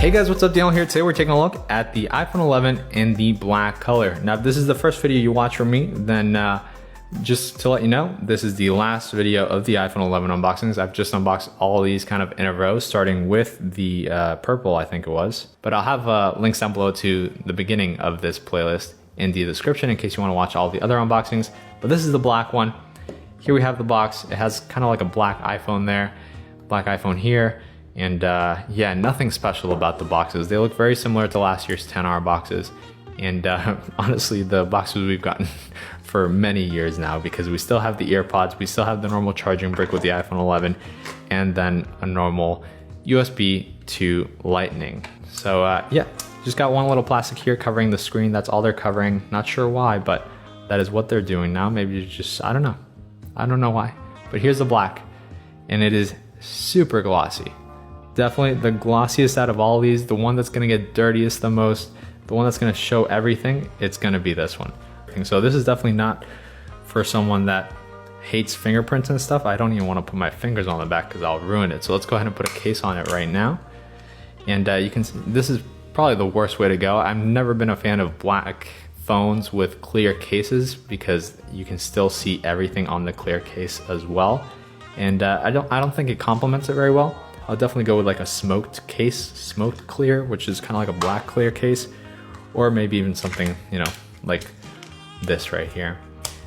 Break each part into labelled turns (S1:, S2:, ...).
S1: Hey guys, what's up? Daniel here. Today we're taking a look at the iPhone 11 in the black color. Now, if this is the first video you watch from me, then just to let you know, this is the last video of the iPhone 11 unboxings. I've just unboxed all of these kind of in a row, starting with the purple, I think it was. But I'll have links down below to the beginning of this playlist in the description in case you want to watch all the other unboxings. But this is the black one. Here we have the box. It has kind of like a black iPhone there, black iPhone here. And yeah, nothing special about the boxes. They look very similar to last year's 10R boxes. And honestly, the boxes we've gotten for many years now, because we still have the EarPods, we still have the normal charging brick with the iPhone 11, and then a normal USB to Lightning. So yeah, just got one little plastic here covering the screen. That's all they're covering. Not sure why, but that is what they're doing now. Maybe it's just, I don't know. I don't know why. But here's the black, and it is super glossy. Definitely the glossiest out of all of these, the one that's gonna get dirtiest the most, the one that's gonna show everything, it's gonna be this one. So this is definitely not for someone that hates fingerprints and stuff. I don't even wanna put my fingers on the back because I'll ruin it. So let's go ahead and put a case on it right now. And you can see, this is probably the worst way to go. I've never been a fan of black phones with clear cases because you can still see everything on the clear case as well. And I don't think it complements it very well. I'll definitely go with like a smoked case, smoked clear, which is kind of like a black clear case, or maybe even something, you know, like this right here.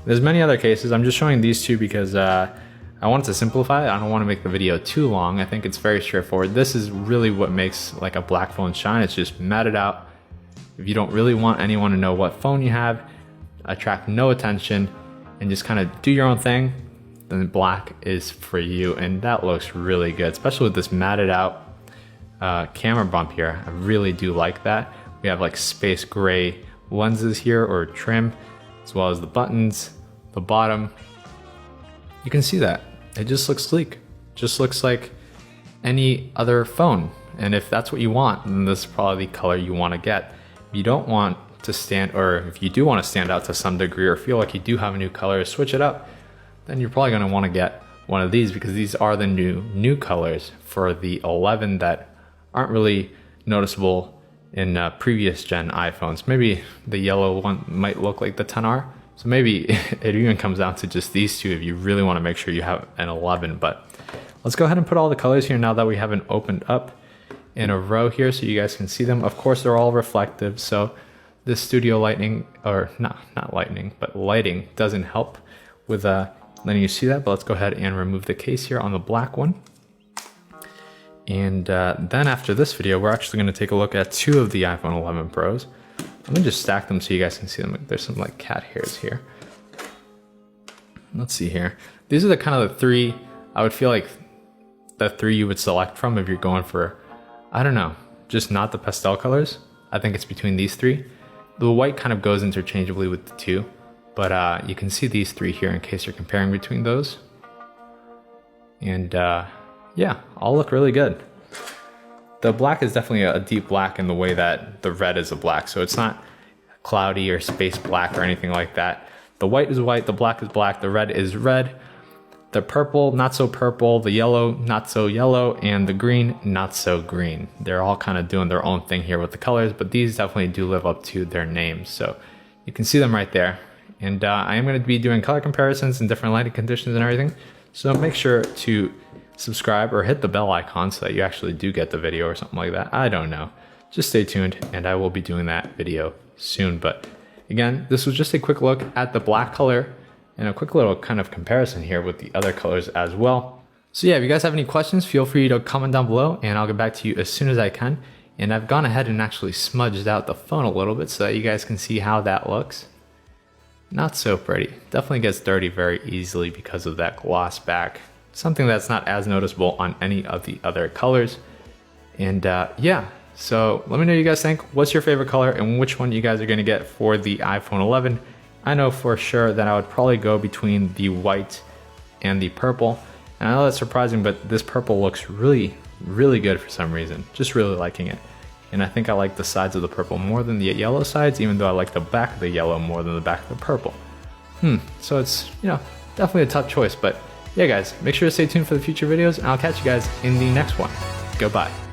S1: There's many other cases. I'm just showing these two because I wanted to simplify it. I don't want to make the video too long. I think it's very straightforward. This is really what makes like a black phone shine. It's just matted out. If you don't really want anyone to know what phone you have, attract no attention, and just kind of do your own thing, then black is for you. And that looks really good, especially with this matted out camera bump here. I really do like that. We have like space gray lenses here, or trim, as well as the buttons, the bottom. You can see that. It just looks sleek. Just looks like any other phone. And if that's what you want, then this is probably the color you want to get. If you don't want to stand, or if you do want to stand out to some degree, or feel like you do have a new color, switch it up, then you're probably going to want to get one of these, because these are the new colors for the 11 that aren't really noticeable in previous gen iPhones. Maybe the yellow one might look like the 10R, so maybe it even comes down to just these two if you really want to make sure you have an 11. But let's go ahead and put all the colors here now that we haven't opened up in a row here so you guys can see them. Of course, they're all reflective, so this studio lighting, or not lightning, but lighting doesn't help with letting you see that. But let's go ahead and remove the case here on the black one. And then after this video, we're actually going to take a look at two of the iPhone 11 Pros. Let me just stack them so you guys can see them. There's some like cat hairs here. Let's see here. These are the kind of the three, I would feel like the three you would select from if you're going for, I don't know, just not the pastel colors. I think it's between these three. The white kind of goes interchangeably with the two. But you can see these three here in case you're comparing between those. And yeah, all look really good. The black is definitely a deep black in the way that the red is a black. So it's not cloudy or space black or anything like that. The white is white, the black is black, the red is red. The purple, not so purple, the yellow, not so yellow, and the green, not so green. They're all kind of doing their own thing here with the colors, but these definitely do live up to their names. So you can see them right there. And I am going to be doing color comparisons and different lighting conditions and everything. So make sure to subscribe or hit the bell icon so that you actually do get the video or something like that. I don't know. Just stay tuned and I will be doing that video soon. But again, this was just a quick look at the black color and a quick little kind of comparison here with the other colors as well. So yeah, if you guys have any questions, feel free to comment down below and I'll get back to you as soon as I can. And I've gone ahead and actually smudged out the phone a little bit so that you guys can see how that looks. Not so pretty. Definitely gets dirty very easily because of that gloss back. Something that's not as noticeable on any of the other colors. And yeah, so let me know what you guys think. What's your favorite color and which one you guys are going to get for the iPhone 11? I know for sure that I would probably go between the white and the purple. And I know that's surprising, but this purple looks really, really good for some reason. Just really liking it. And I think I like the sides of the purple more than the yellow sides, even though I like the back of the yellow more than the back of the purple. So it's, you know, definitely a tough choice. But yeah, guys, make sure to stay tuned for the future videos, and I'll catch you guys in the next one. Goodbye.